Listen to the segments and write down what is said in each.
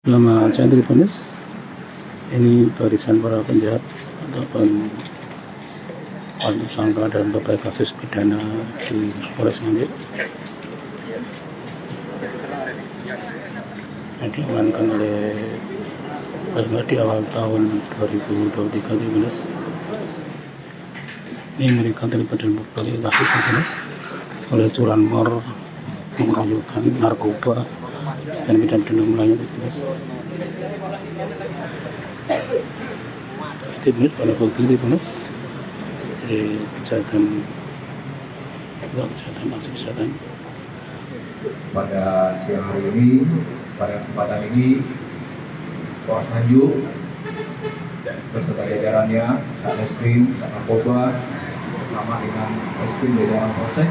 Nama saya Triponis. Ini barisan para penjahat ataupun tersangka dalam beberapa kasus pidana di Polres Nganjuk yang diamankan oleh di awal tahun 2023. Ini mereka terlibat dalam berbagai kasus oleh curanmor, mengeroyokkan narkoba dan bidang-bidang lainnya. Aktivis pada bukti dari kejahatan masuk kejahatan. Pada siang hari ini, pada kesempatan ini, Polres Nganjuk beserta jajarannya, Satreskrim, Narkoba, bersama dengan Reskrim jajaran Polsek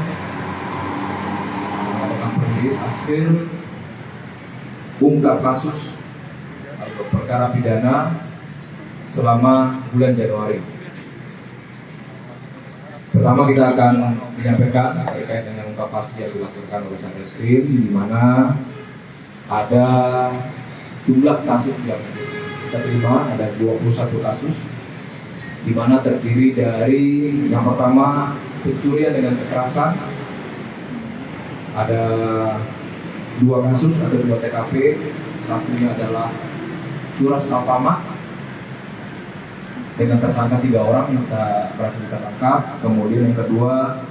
mengadakan rilis hasil ungkap kasus atau perkara pidana selama bulan Januari. Pertama kita akan menyampaikan terkait dengan ungkap kasus yang dilaksanakan oleh Satreskrim, di mana ada jumlah kasus yang kita terima, ada 21 kasus, di mana terdiri dari yang pertama pencurian dengan kekerasan, ada 2 kasus, ada 2 TKP, satunya adalah curas Alfamart dengan tersangka 3 orang yang berhasil kita tangkap. Kemudian yang kedua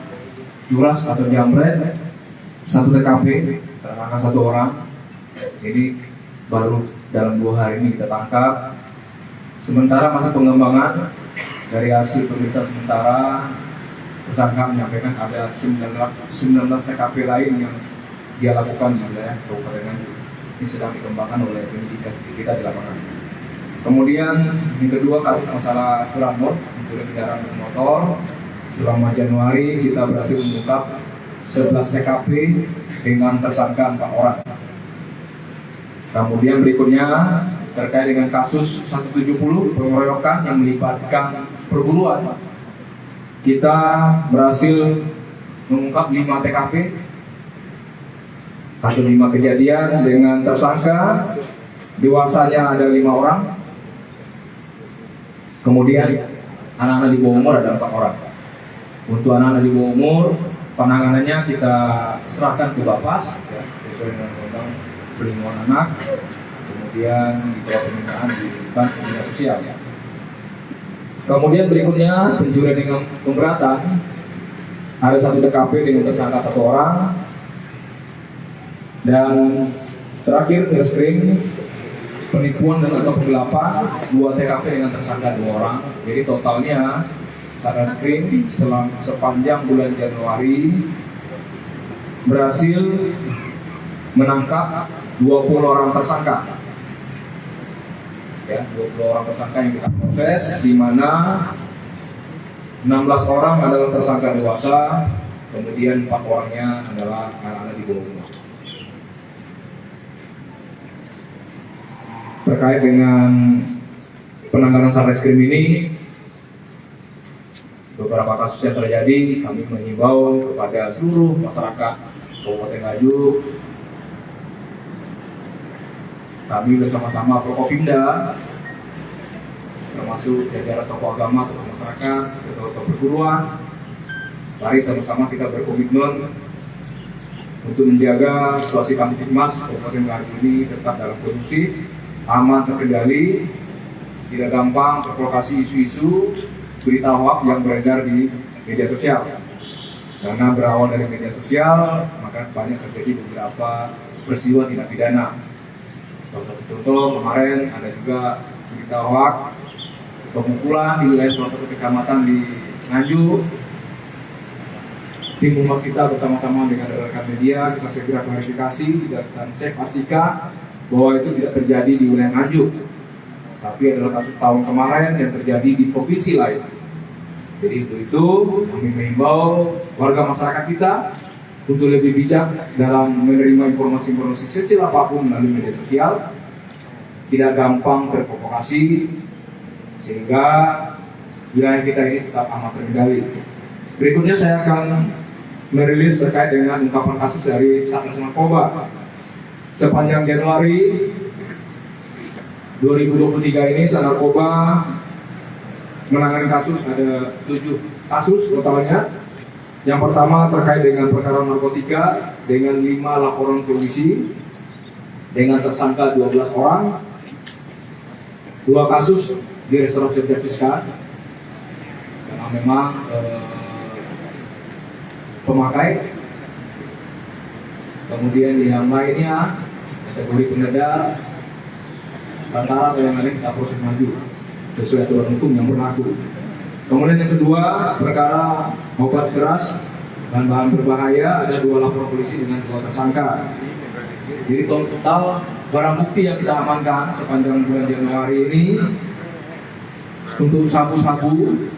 curas atau jambret 1 TKP, tersangka 1 orang. Ini baru dalam 2 hari ini kita tangkap. Sementara masa pengembangan dari hasil pemeriksaan sementara, tersangka menyampaikan ada 19 TKP lain yang dia lakukan di wilayah Kabupaten Nganjuk. Ini sedang dikembangkan oleh penyidik kita di lapangan. Kemudian yang kedua kasus masalah curanmor, mencuri kendaraan bermotor. Selama Januari kita berhasil mengungkap 11 TKP dengan tersangka 4 orang. Kemudian berikutnya terkait dengan kasus 170 pengeroyokan yang melibatkan perburuan. Kita berhasil mengungkap 5 TKP atau 5 kejadian dengan tersangka dewasanya ada 5 orang. Kemudian anak-anak di bawah umur ada 4 orang. Untuk anak-anak di bawah umur, penanganannya kita serahkan ke Bapas ya, sesuai dengan undang perlindungan anak. Kemudian di bawah pembinaan di dinas sosial ya. Kemudian berikutnya pencurian dengan pemberatan, ada 1 TKP dengan tersangka 1 orang. Dan terakhir Reskrim penipuan dan atau penggelapan 2 TKP dengan tersangka 2 orang. Jadi totalnya Satreskrim sepanjang bulan Januari berhasil menangkap 20 orang tersangka. Ya, 20 orang tersangka yang kita proses, di mana 16 orang adalah tersangka dewasa, kemudian 4 orangnya adalah anak-anak di bawah umur. Terkait dengan penanganan Satreskrim ini, beberapa kasus yang terjadi, kami mengimbau kepada seluruh masyarakat Kabupaten Nganjuk. Kami bersama-sama Prokopimda, termasuk jajaran tokoh agama, tokoh masyarakat, tokoh perguruan, mari sama-sama kita berkomitmen untuk menjaga situasi Kamtibmas Kabupaten Nganjuk ini tetap dalam kondusif, aman, terkendali, tidak gampang terprovokasi isu-isu berita hoax yang beredar di media sosial. Karena berawal dari media sosial, maka banyak terjadi beberapa peristiwa tindak pidana. Contoh kemarin ada juga berita hoax pemukulan di wilayah salah satu kecamatan di Nganjuk. Tim humas kita bersama-sama dengan rekan media kita segera klarifikasi dan cek pastikan bahwa itu tidak terjadi di wilayah Nganjuk, tapi adalah kasus tahun kemarin yang terjadi di provinsi lain. Jadi untuk itu kami mengimbau warga masyarakat kita untuk lebih bijak dalam menerima informasi-informasi kecil apapun melalui media sosial, tidak gampang terprovokasi, sehingga wilayah kita ini tetap aman terkendali. Berikutnya saya akan merilis terkait dengan ungkapan kasus dari Satgas Narkoba. Sepanjang Januari 2023 ini Sat Narkoba menangani kasus ada 7 kasus totalnya. Yang pertama terkait dengan perkara narkotika dengan 5 laporan polisi dengan tersangka 12 orang, 2 kasus di restoratif justice karena memang pemakai. Kemudian yang lainnya kategori pengedar, perantara atau yang lain kita proses maju sesuai aturan hukum yang berlaku. Kemudian yang kedua, perkara obat keras dan bahan berbahaya ada 2 laporan polisi dengan 2 tersangka. Jadi total barang bukti yang kita amankan sepanjang bulan Januari ini untuk sabu-sabu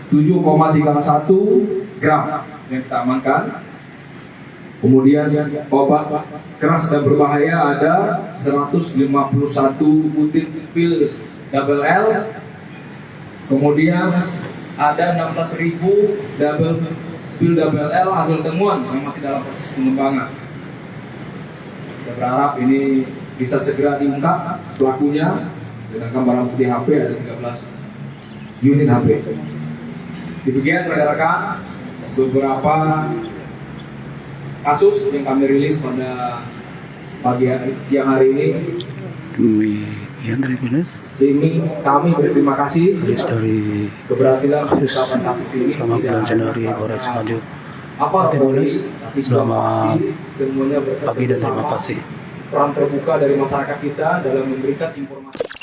7,31 gram yang kita amankan. Kemudian obat keras dan berbahaya ada 151 butir pil double L. Kemudian ada 16.000 pil double L hasil temuan yang masih dalam proses pengembangan. Kita berharap ini bisa segera diungkap pelakunya. Sedangkan barang bukti HP ada 13 unit HP. Demikian rekan-rekan beberapa kasus yang kami rilis pada siang hari ini. Demikian dari Polres. Kami berterima kasih Dari keberhasilan pengungkapan kasus ini. Selama bulan Januari Polres Maju. Apa Polres, tapi selamat semuanya pagi dan terima kasih. Peran terbuka dari masyarakat kita dalam memberikan informasi.